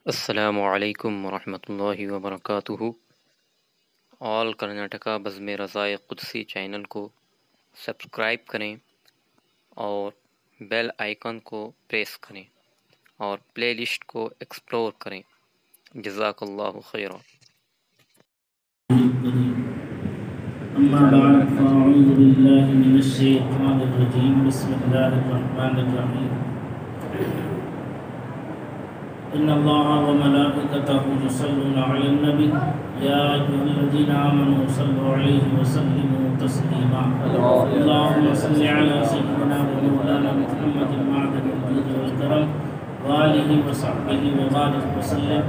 السلام علیکم ورحمۃ اللہ وبرکاتہ۔ آل کرناٹکا بزم رضائے قدسی چینل کو سبسکرائب کریں اور بیل آئیکن کو پریس کریں اور پلے لسٹ کو ایکسپلور کریں۔ جزاک اللہ خیرا۔ أما بعد فأعوذ بالله من الشيطان الرجيم بسم الله الرحمن الرحيم إن الله وملائكته يصلون على النبي يا أيها الذين آمنوا صلوا عليه وسلموا تسليما اللهم صل على سيدنا ومولانا محمد معدن الجود والكرم وآله وصحبه وبارك وسلم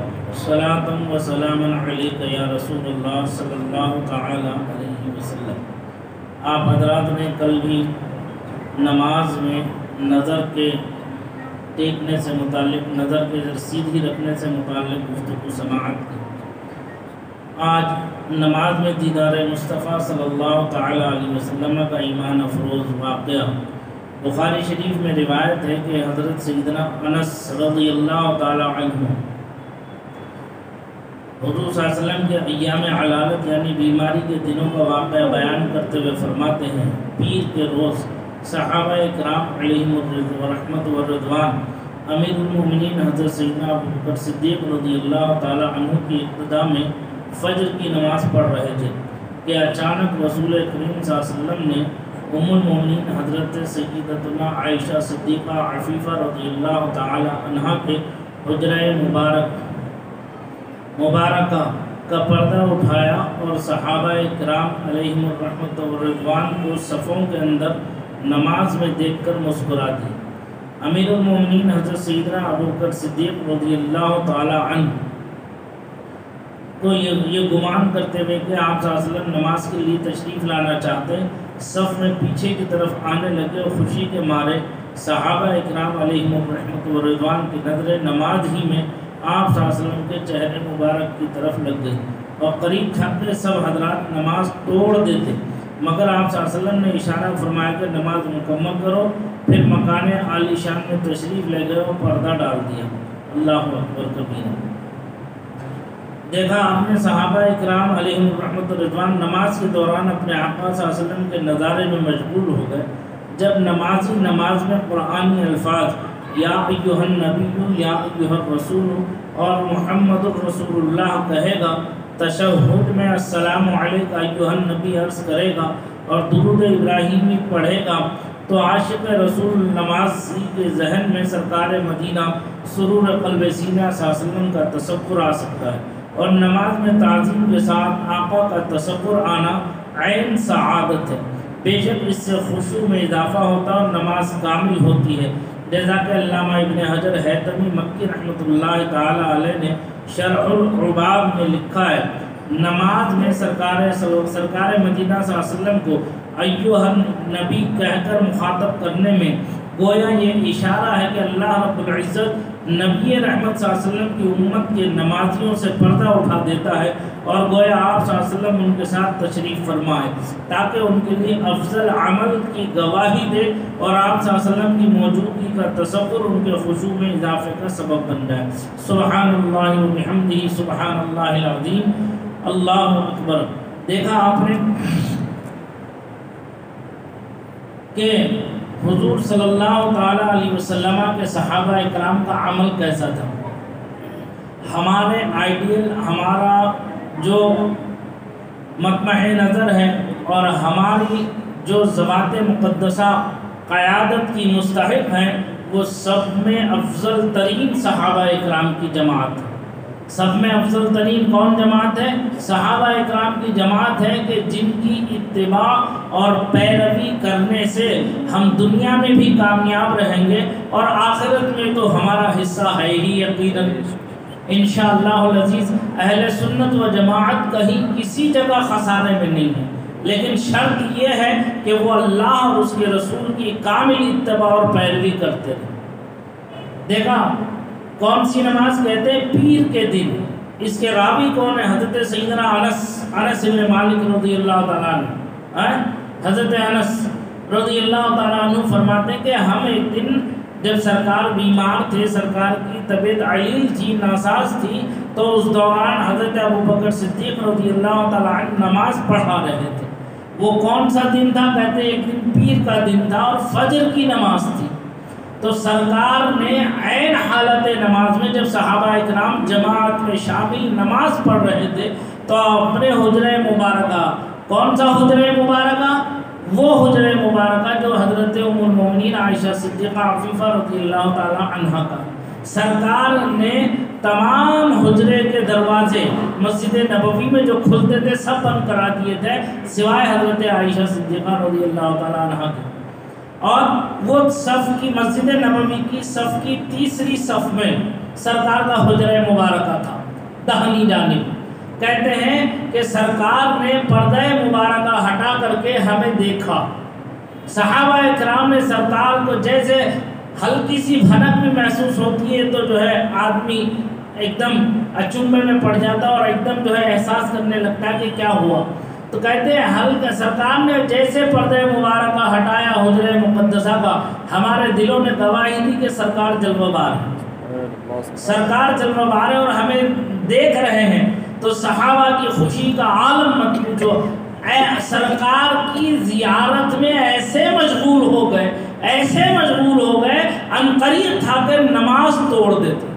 صلاة وسلاما عليك يا رسول الله صلی اللہ تعالی علیہ وسلم۔ آپ حضرات نے کل بھی نماز میں نظر کے ٹیکنے سے متعلق، نظر کے سیدھی رکھنے سے متعلق گفتگو سماعت کی۔ آج نماز میں دیدار مصطفیٰ صلی اللہ تعالی علیہ وسلم کا ایمان افروز واقعہ بخاری شریف میں روایت ہے کہ حضرت سیدنا انس رضی اللہ تعالی عنہ حضور صلی اللہ علیہ وسلم کے ایام علالت یعنی بیماری کے دنوں کا واقعہ بیان کرتے ہوئے فرماتے ہیں، پیر کے روز صحابہ کرام علیہم الرحمت والرضوان امیر المومنین حضرت سیدنا ابو بکر صدیق رضی اللہ تعالی عنہ کی ابتدا میں فجر کی نماز پڑھ رہے تھے کہ اچانک رسول کریم صلی اللہ علیہ وسلم نے ام المومنین حضرت سیدتنا عائشہ صدیقہ عفیفہ رضی اللہ تعالی عنہ کے حجرہ مبارکہ کا پردہ اٹھایا اور صحابہ کرام علیہم الرحمت والرضوان کو صفوں کے اندر نماز میں دیکھ کر مسکرا دی۔ امیر المومنین حضرت سیدنا ابو بکر صدیق رضی اللہ تعالی عنہ کو یہ گمان کرتے ہوئے کہ آپ صلی اللہ علیہ وسلم نماز کے لیے تشریف لانا چاہتے، صف میں پیچھے کی طرف آنے لگے اور خوشی کے مارے صحابہ اکرام علیہم الرحمت والرضوان کی نظریں نماز ہی میں آپ صلی اللہ علیہ وسلم کے چہرے مبارک کی طرف لگ گئی اور قریب تھک کے سب حضرات نماز توڑ دیتے، مگر آپ صلی اللہ علیہ وسلم نے اشارہ فرمایا کہ نماز مکمل کرو، پھر مکان عالی شان میں تشریف لے گئے اور پردہ ڈال دیا۔ اللہ اکبر کبیرہ۔ دیکھا آپ نے صحابہ اکرام علیہم الرحمت والرضوان نماز کے دوران اپنے آقا صلی اللہ علیہ وسلم کے نظارے میں مشغول ہو گئے۔ جب نمازی نماز میں قرآنی الفاظ یا ایھا النبی یا ایھا الرسول اور محمد الرسول اللہ کہے گا، تشہد میں السلام علیک ایھا النبی عرض کرے گا اور درود ابراہیمی پڑھے گا تو عاشق رسول نمازی کے ذہن میں سرکار مدینہ سرور قلب سینہ صلی اللہ علیہ وسلم کا تصور آ سکتا ہے، اور نماز میں تعظیم کے ساتھ آقا کا تصور آنا عین سعادت ہے۔ بے شک اس سے خشوع میں اضافہ ہوتا اور نماز کامل ہوتی ہے، جیسا کہ علامہ ابن حجر حیثمی مکی رحمۃ اللہ تعالی علیہ نے شرح العباب میں لکھا ہے، نماز میں سرکار مدینہ صلی اللہ علیہ وسلم کو ایھا النبی کہہ کر مخاطب کرنے میں گویا یہ اشارہ ہے کہ اللہ رب العزت نبی رحمت صلی اللہ علیہ وسلم کی امت کے نمازیوں سے پردہ اٹھا دیتا ہے اور گویا آپ صلی اللہ علیہ وسلم ان کے ساتھ تشریف فرمائے تاکہ ان کے لیے افضل عمل کی گواہی دے اور آپ صلی اللہ علیہ وسلم کی موجودگی کا تصور ان کے خشوع میں اضافے کا سبب بن جائے۔ سبحان اللہ و بحمدہ سبحان اللہ العظیم، اللہ اکبر۔ دیکھا آپ نے کہ حضور صلی اللہ تعالی علیہ وسلم کے صحابہ اکرام کا عمل کیسا تھا۔ ہمارے آئیڈیل، ہمارا جو مطمع نظر ہے اور ہماری جو ذوات مقدسہ قیادت کی مستحق ہیں، وہ سب میں افضل ترین صحابہ اکرام کی جماعت ہے۔ سب میں افضل ترین کون جماعت ہے؟ صحابہ اکرام کی جماعت ہے کہ جن کی اتباع اور پیروی کرنے سے ہم دنیا میں بھی کامیاب رہیں گے اور آخرت میں تو ہمارا حصہ ہے ہی یقیناً انشاءاللہ العزیز۔ اہل سنت و جماعت کہیں کسی جگہ خسارے میں نہیں ہے، لیکن شرط یہ ہے کہ وہ اللہ اور اس کے رسول کی کامل اتباع اور پیروی کرتے رہیں۔ دیکھا کون سی نماز کہتے ہیں؟ پیر کے دن۔ اس کے راوی کون ہے؟ حضرت سیدنا انس بن مالک رضی اللہ تعالیٰ عنہ۔ حضرت انس رضی اللہ تعالیٰ عنہ فرماتے ہیں کہ ہم ایک دن جب سرکار بیمار تھے، سرکار کی طبیعت علیل تھی، ناساز تھی، تو اس دوران حضرت ابوبکر صدیق رضی اللہ تعالیٰ عنہ نماز پڑھا رہے تھے۔ وہ کون سا دن تھا؟ کہتے ہیں ایک دن پیر کا دن تھا اور فجر کی نماز تھی۔ تو سرکار نے عین حالت نماز میں جب صحابہ اکرام جماعت میں شامل نماز پڑھ رہے تھے تو اپنے حجرہ مبارکہ، کون سا حجرہ مبارکہ؟ وہ حجرہ مبارکہ جو حضرت ام المؤمنین عائشہ صدیقہ عفیفہ رضی اللہ تعالی عنہا کا، سرکار نے تمام حجرے کے دروازے مسجد نبوی میں جو کھلتے تھے سب بند کرا دیے تھے سوائے حضرت عائشہ صدیقہ رضی اللہ تعالی عنہا کے۔ اور وہ صف کی، مسجد نبوی کی صف کی تیسری صف میں سرکار کا حجرہ مبارکہ تھا، داہنی جانب۔ کہتے ہیں کہ سرکار نے پردہ مبارکہ ہٹا کر کے ہمیں دیکھا۔ صحابہ اکرام نے سرکار کو جیسے ہلکی سی بھنک بھی محسوس ہوتی ہے تو جو ہے آدمی ایک دم اچنبے میں پڑ جاتا اور ایک دم جو ہے احساس کرنے لگتا ہے کہ کیا ہوا۔ تو کہتے ہیں ہلکا سرکار نے جیسے پردہ مبارکہ ہٹایا حجرہ مقدسہ کا، ہمارے دلوں نے گواہی دی کہ سرکار جلوہ بار ہے، سرکار جلوہ بار ہے اور ہمیں دیکھ رہے ہیں۔ تو صحابہ کی خوشی کا عالم مت پوچھو، سرکار کی زیارت میں ایسے مشغول ہو گئے، ایسے مشغول ہو گئے، عنقریب تھا کہ نماز توڑ دیتے،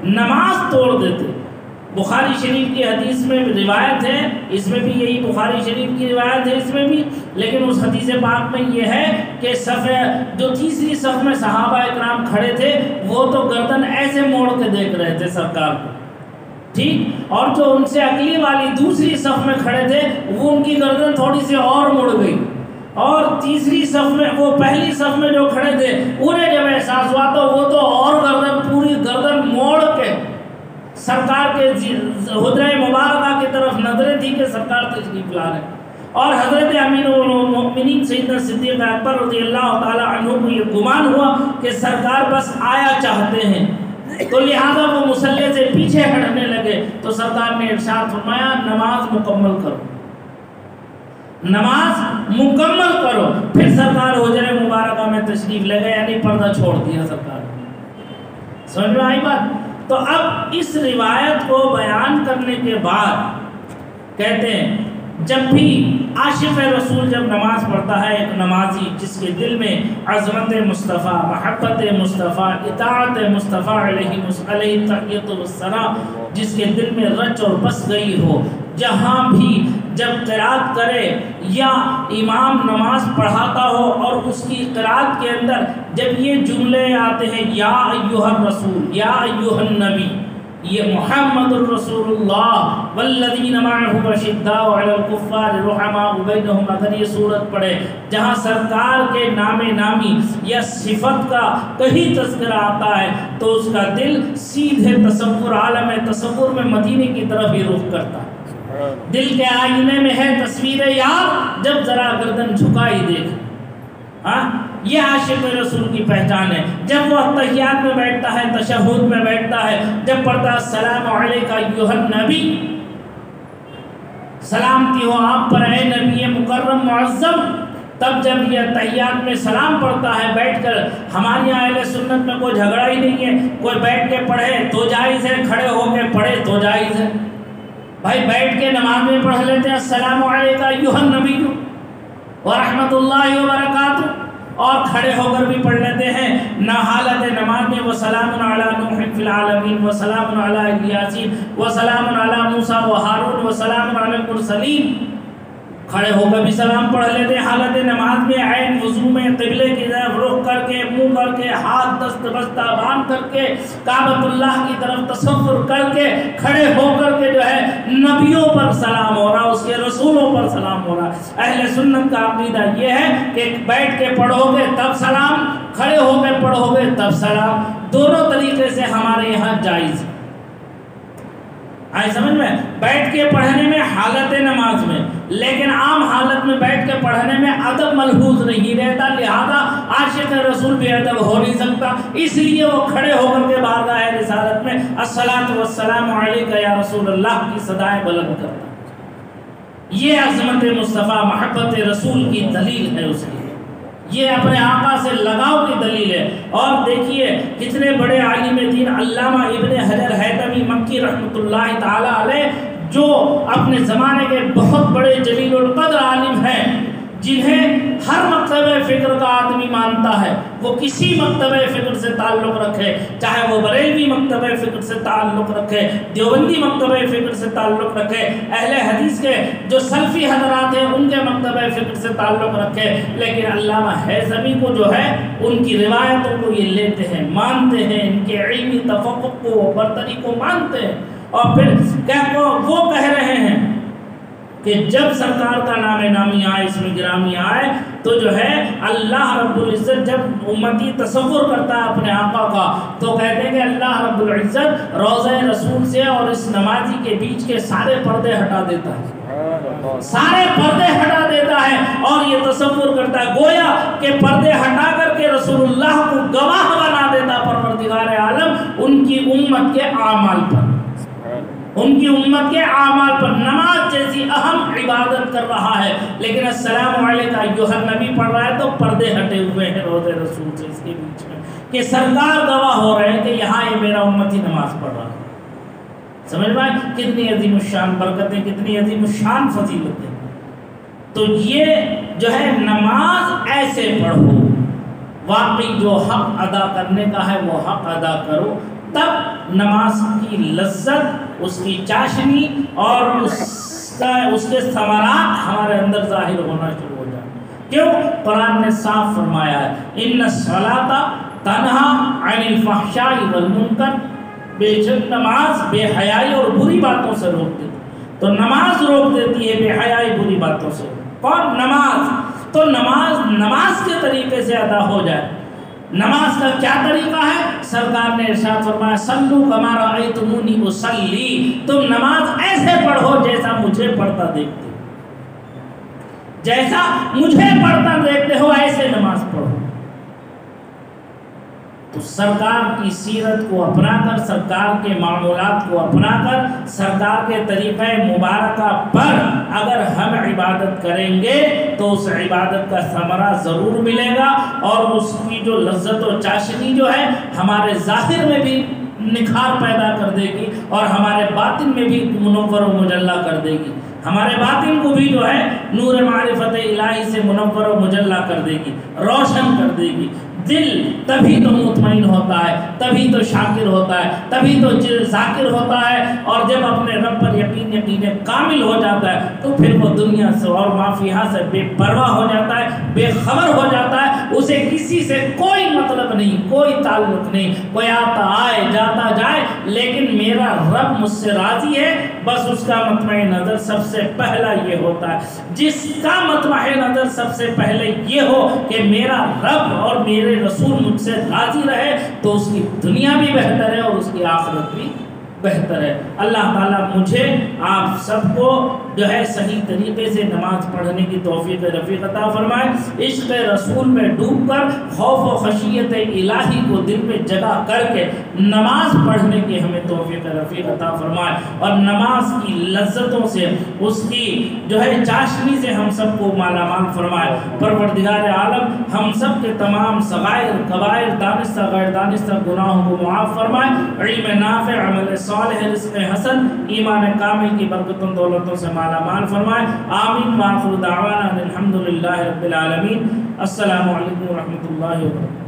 نماز توڑ دیتے۔ بخاری شریف کی حدیث میں روایت ہے، اس میں بھی یہی بخاری شریف کی روایت ہے، اس میں بھی، لیکن اس حدیث پاک میں یہ ہے کہ صف جو تیسری صف میں صحابہ اکرام کھڑے تھے وہ تو گردن ایسے موڑ کے دیکھ رہے تھے سرکار کو، ٹھیک، اور جو ان سے اگلی والی دوسری صف میں کھڑے تھے وہ ان کی گردن تھوڑی سی اور مڑ گئی، اور تیسری صف میں وہ پہلی صف میں جو کھڑے تھے انہیں جب احساس ہوا تو وہ تو اور گردن، پوری گردن موڑ کے سرکار کے حجرہ مبارکہ کی طرف نظریں تھی کہ سرکار تشریف لا رہے، اور حضرت امیر المؤمنین سیدنا صدیق اکبر رضی اللہ تعالی عنہ کو یہ گمان ہوا کہ سرکار بس آیا چاہتے ہیں، تو لہذا وہ مصلی سے پیچھے ہٹنے لگے۔ تو سرکار نے ارشاد فرمایا نماز مکمل کرو، نماز مکمل کرو۔ پھر سرکار حجرہ مبارکہ میں تشریف لے گئے، یعنی پردہ چھوڑ دیا سرکار نے۔ سمجھ میں آئی بات؟ تو اب اس روایت کو بیان کرنے کے بعد کہتے ہیں جب بھی عاشق رسول جب نماز پڑھتا ہے، ایک نمازی جس کے دل میں عظمت مصطفیٰ، محبت مصطفیٰ، اطاعت مصطفیٰ علیہ تحیۃ السلام جس کے دل میں رچ اور بس گئی ہو، جہاں بھی جب قرات کرے یا امام نماز پڑھاتا ہو اور اس کی قرات کے اندر جب یہ جملے آتے ہیں یا ایھا الرسول، یا ایھا النبی، یہ محمد الرسول اللہ والذین معہ اشداء علی الکفار رحماء بینہم، اگر یہ صورت پڑھے جہاں سرکار کے نام نامی یا صفت کا کہیں تذکرہ آتا ہے تو اس کا دل سیدھے تصور، عالم تصور میں مدینے کی طرف ہی رخ کرتا ہے۔ دل کے آئینے میں ہے تصویر یار، جب ذرا گردن جھکائی دیکھ، ہاں یہ عاشق رسول کی پہچان ہے۔ جب وہ تحیات میں بیٹھتا ہے، تشہد میں بیٹھتا ہے، جب پڑھتا ہے السلام علیکہ ایھا النبی، سلامتی ہو آپ پر اے نبی مکرم معظم، تب جب یہ تحیات میں سلام پڑھتا ہے بیٹھ کر، ہمارے یہاں اہل سنت میں کوئی جھگڑا ہی نہیں ہے، کوئی بیٹھ کے پڑھے تو جائز ہے، کھڑے ہو کے پڑھے تو جائز ہے۔ بھائی بیٹھ کے نماز میں پڑھ لیتے ہیں السلام علیکہ ایھا النبی ورحمۃ اللہ وبرکاتہ، اور کھڑے ہو کر بھی پڑھ لیتے ہیں نہ حالت نماز میں وسلام علی نوح فی العالمین وسلام علی یاسین وسلام علی موسیٰ وہارون وسلام علی المرسلین، کھڑے ہو کر بھی سلام پڑھ لیتے ہیں حالت نماز میں، عین وضو میں قبلے کی طرف رخ کر کے، منہ کر کے، ہاتھ دست بستہ باندھ کر کے، کعبۃ اللہ کی طرف تصور کر کے، کھڑے ہو کر کے جو ہے نبیوں پر سلام ہو رہا، اس کے رسولوں پر سلام ہو رہا۔ اہل سنت کا عقیدہ یہ ہے کہ بیٹھ کے پڑھو گے تب سلام، کھڑے ہو کے پڑھو گے تب سلام، دونوں طریقے سے ہمارے یہاں جائز ہے۔ آئے سمجھ میں؟ بیٹھ کے پڑھنے میں حالت نماز میں، لیکن عام حالت میں بیٹھ کے پڑھنے میں ادب ملحوظ نہیں رہتا، لہذا عاشق رسول بے ادب ہو نہیں سکتا، اس لیے وہ کھڑے ہو کر کے بارگاہ رسالت میں الصلاۃ والسلام علیک یا رسول اللہ کی صدائیں بلند کرتا۔ یہ عظمت مصطفیٰ، محبت رسول کی دلیل ہے اس کی، یہ اپنے آقا سے لگاؤ کی دلیل ہے۔ اور دیکھیے کتنے بڑے عالم دین علامہ ابن حجر حیثمی مکی رحمۃ اللہ تعالی علیہ، جو اپنے زمانے کے بہت بڑے جلیل القدر عالم ہیں، جنہیں ہر مکتبہ فکر کا آدمی مانتا ہے، وہ کسی مکتبہ فکر سے تعلق رکھے، چاہے وہ بریلوی مکتبہ فکر سے تعلق رکھے، دیوبندی مکتبہ فکر سے تعلق رکھے، اہل حدیث کے جو سلفی حضرات ہیں ان کے مکتبہ فکر سے تعلق رکھے، لیکن علامہ حیثمی کو جو ہے ان کی روایتوں کو یہ لیتے ہیں، مانتے ہیں، ان کے علمی تفقق کو، برتری کو مانتے ہیں، اور پھر وہ کہہ رہے ہیں کہ جب سرکار کا نام نامی آئے، اسم گرامی آئے، تو جو ہے اللہ رب العزت جب امتی تصور کرتا ہے اپنے آقا کا، تو کہتے ہیں کہ اللہ رب العزت روضہ رسول سے اور اس نمازی کے بیچ کے سارے پردے ہٹا دیتا ہے، سارے پردے ہٹا دیتا ہے، اور یہ تصور کرتا ہے گویا کہ پردے ہٹا کر کے رسول اللہ کو گواہ بنا دیتا پروردگار عالم ان کی امت کے اعمال پر، ان کی امت کے اعمال پر۔ نماز جیسی اہم عبادت کر رہا ہے، لیکن السلام علیکم ایھا النبی پڑھ رہا ہے تو پردے ہٹے ہوئے ہیں روضہ رسول سے اس کے بیچ میں، کہ سرکار گواہ ہو رہے ہیں کہ یہاں یہ میرا امتی نماز پڑھ رہا ہے۔ سمجھ میں کتنی عظیم الشان برکتیں، کتنی عظیم الشان فضیلتیں۔ تو یہ جو ہے نماز ایسے پڑھو، واقعی جو حق ادا کرنے کا ہے وہ حق ادا کرو، تب نماز کی لذت، اس کی چاشنی اور اس کے ثمرات ہمارے اندر ظاہر ہونا شروع ہو جائیں۔ کیوں؟ قرآن نے صاف فرمایا ہے ان الصلاۃ تنہا عن الفحشاء والمنکر، بے شک نماز بے حیائی اور بری باتوں سے روک دیتی، تو نماز روک دیتی ہے بے حیائی بری باتوں سے۔ کون؟ نماز۔ تو نماز کے طریقے سے ادا ہو جائے۔ نماز کا کیا طریقہ ہے؟ سرکار نے ارشاد فرمایا صلو کما رأیتمونی اصلی، تم نماز ایسے پڑھو جیسا مجھے پڑھتا دیکھتے ہو، جیسا مجھے پڑھتا دیکھتے ہو ایسے نماز پڑھو۔ تو سرکار کی سیرت کو اپنا کر، سرکار کے معمولات کو اپنا کر، سرکار کے طریقہ مبارکہ پر اگر ہم عبادت کریں گے تو اس عبادت کا ثمرہ ضرور ملے گا، اور اس کی جو لذت و چاشنی جو ہے ہمارے ظاہر میں بھی نکھار پیدا کر دے گی، اور ہمارے باطن میں بھی منور و مجلہ کر دے گی، ہمارے باطن کو بھی جو ہے نور معرفت الہی سے منور و مجلہ کر دے گی، روشن کر دے گی۔ دل تبھی تو مطمئن ہوتا ہے، تبھی تو شاکر ہوتا ہے، تبھی تو ذاکر ہوتا ہے، اور جب اپنے رب پر یقین کامل ہو جاتا ہے تو پھر وہ دنیا سے اور مافیہا سے بے پرواہ ہو جاتا ہے، بے خبر ہو جاتا ہے، اسے کسی سے کوئی مطلب نہیں، کوئی تعلق نہیں، کوئی آتا آئے جاتا جائے، لیکن میرا رب مجھ سے راضی ہے، بس اس کا مطمع نظر سب سے پہلا یہ ہوتا ہے۔ جس کا مطمع نظر سب سے پہلے یہ ہو کہ میرا رب اور میرے رسول مجھ سے راضی رہے، تو اس کی دنیا بھی بہتر ہے اور اس کی آخرت بھی بہتر ہے۔ اللہ تعالیٰ مجھے آپ سب کو جو ہے صحیح طریقے سے نماز پڑھنے کی توفیق رفیق عطا فرمائے، عشق رسول میں ڈوب کر خوف و خشیت الہی کو دل میں جگہ کر کے نماز پڑھنے کی ہمیں توفیق رفیق عطا فرمائے، اور نماز کی لذتوں سے، اس کی جو ہے چاشنی سے ہم سب کو مالا مال فرمائے۔ پروردگار عالم ہم سب کے تمام صغائر کبائر دانستہ غیر دانستہ گناہوں کو معاف فرمائے، علم نافع، عمل صالح، رزق حسن، ایمان کامل کی برکتوں دولتوں سے مالا مال فرمائے۔ آمین۔ وآخر دعوانا الحمدللہ رب العالمین۔ السلام علیکم ورحمۃ اللہ وبرکاتہ۔